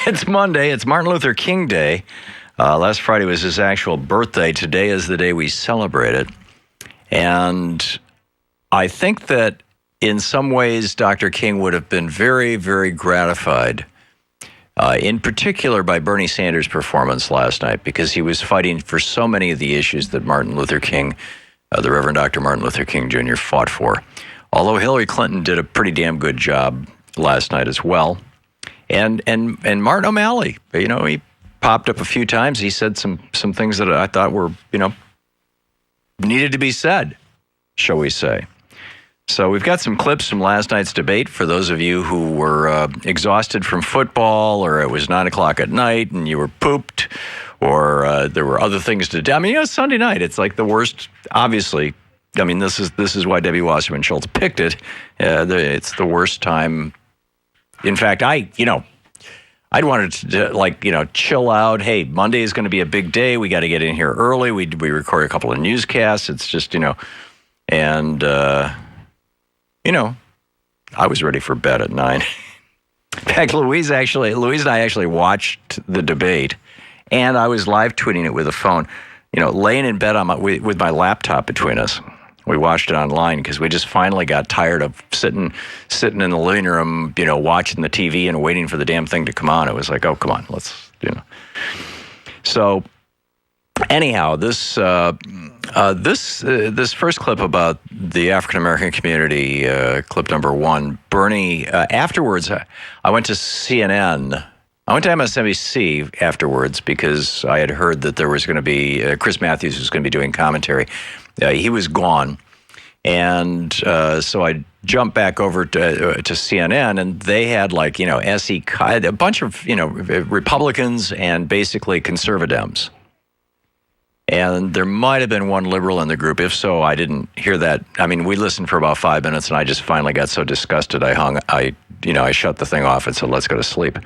It's Monday. It's Martin Luther King Day. Last Friday was his actual birthday. Today is the day we celebrate it. And I think that in some ways, Dr. King would have been very, very gratified, in particular by Bernie Sanders' performance last night, because he was fighting for so many of the issues that Martin Luther King, the Reverend Dr. Martin Luther King Jr., fought for. Although Hillary Clinton did a pretty damn good job last night as well. And Martin O'Malley, he popped up a few times. He said some things that I thought were, needed to be said, shall we say. So we've got some clips from last night's debate for those of you who were exhausted from football, or it was 9 o'clock at night and you were pooped, or there were other things to do. I mean, Sunday night, it's like the worst, obviously. I mean, this is why Debbie Wasserman Schultz picked it. It's the worst time. In fact, I'd wanted to chill out. Hey, Monday is going to be a big day. We got to get in here early. We record a couple of newscasts. It's just, and I was ready for bed at 9. In fact, Louise and I actually watched the debate, and I was live tweeting it with a phone, laying in bed with my laptop between us. We watched it online because we just finally got tired of sitting in the living room, watching the TV and waiting for the damn thing to come on. It was like, oh, come on, let's. So, anyhow, this first clip about the African American community, clip number 1. Bernie. Afterwards, I went to CNN. I went to MSNBC afterwards because I had heard that there was going to be Chris Matthews was going to be doing commentary. He was gone, and so I jumped back over to CNN, and they had a bunch of Republicans and basically conservatives, and there might have been one liberal in the group. If so, I didn't hear that. I mean, we listened for about 5 minutes, and I just finally got so disgusted I shut the thing off and said, let's go to sleep.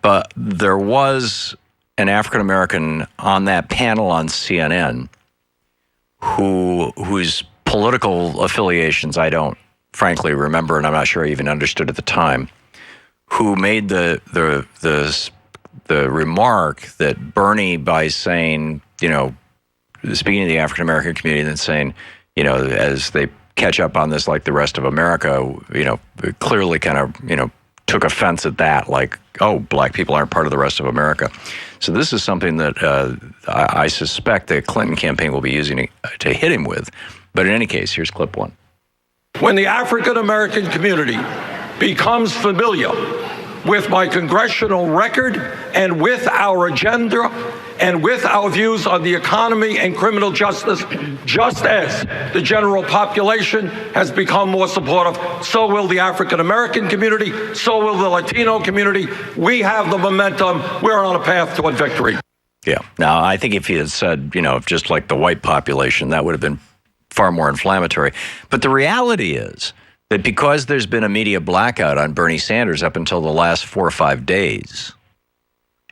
But there was an African American on that panel on CNN whose political affiliations I don't frankly remember, and I'm not sure I even understood at the time, who made the remark that Bernie, by saying, speaking to the African American community and saying, as they catch up on this like the rest of America, clearly kind of, took offense at that, like, oh, black people aren't part of the rest of America. So this is something that I suspect the Clinton campaign will be using to hit him with. But in any case, here's clip 1. When the African American community becomes familiar with my congressional record and with our agenda and with our views on the economy and criminal justice, just as the general population has become more supportive, so will the African American community, so will the Latino community. We have the momentum. We're on a path toward victory. Yeah. Now, I think if he had said, just like the white population, that would have been far more inflammatory. But the reality is that because there's been a media blackout on Bernie Sanders up until the last 4 or 5 days,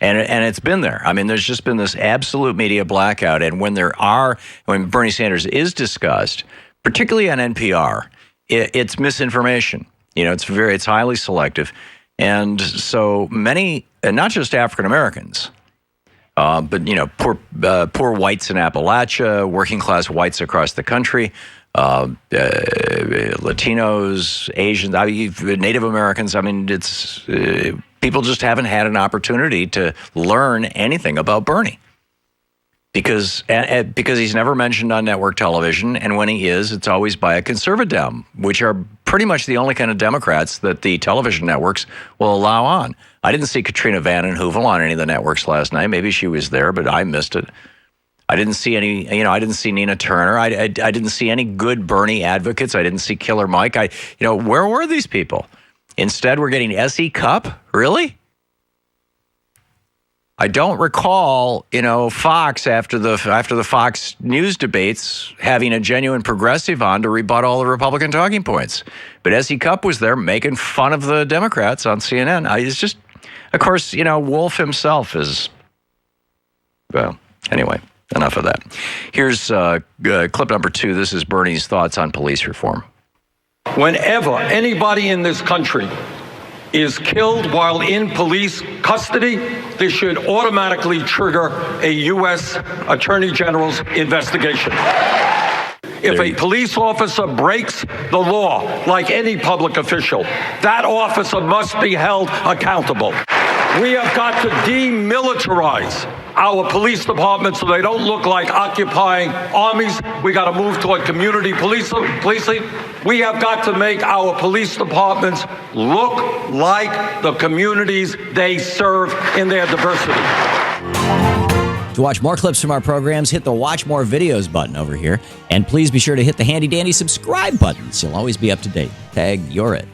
and it's been there. I mean, there's just been this absolute media blackout. And when Bernie Sanders is discussed, particularly on NPR, it's misinformation. It's highly selective. And so many, and not just African Americans, but poor whites in Appalachia, working class whites across the country, Latinos, Asians, Native Americans. I mean, it's people just haven't had an opportunity to learn anything about Bernie because he's never mentioned on network television, and when he is, it's always by a conservative, which are pretty much the only kind of Democrats that the television networks will allow on. I didn't see Katrina Vanden Heuvel on any of the networks last night. Maybe she was there, but I missed it. I didn't see any, I didn't see Nina Turner. I didn't see any good Bernie advocates. I didn't see Killer Mike. Where were these people? Instead, we're getting S.E. Cupp. Really? I don't recall, Fox after the Fox News debates having a genuine progressive on to rebut all the Republican talking points. But S.E. Cupp was there making fun of the Democrats on CNN. It's just, of course, Wolf himself is, well, anyway. Enough of that. Here's clip number 2. This is Bernie's thoughts on police reform. Whenever anybody in this country is killed while in police custody, this should automatically trigger a U.S. Attorney General's investigation. If a police officer breaks the law, like any public official, that officer must be held accountable. We have got to demilitarize our police departments so they don't look like occupying armies. We got to move toward community policing. We have got to make our police departments look like the communities they serve in their diversity. To watch more clips from our programs, hit the Watch More Videos button over here. And please be sure to hit the handy-dandy subscribe button so you'll always be up to date. Tag, you're it.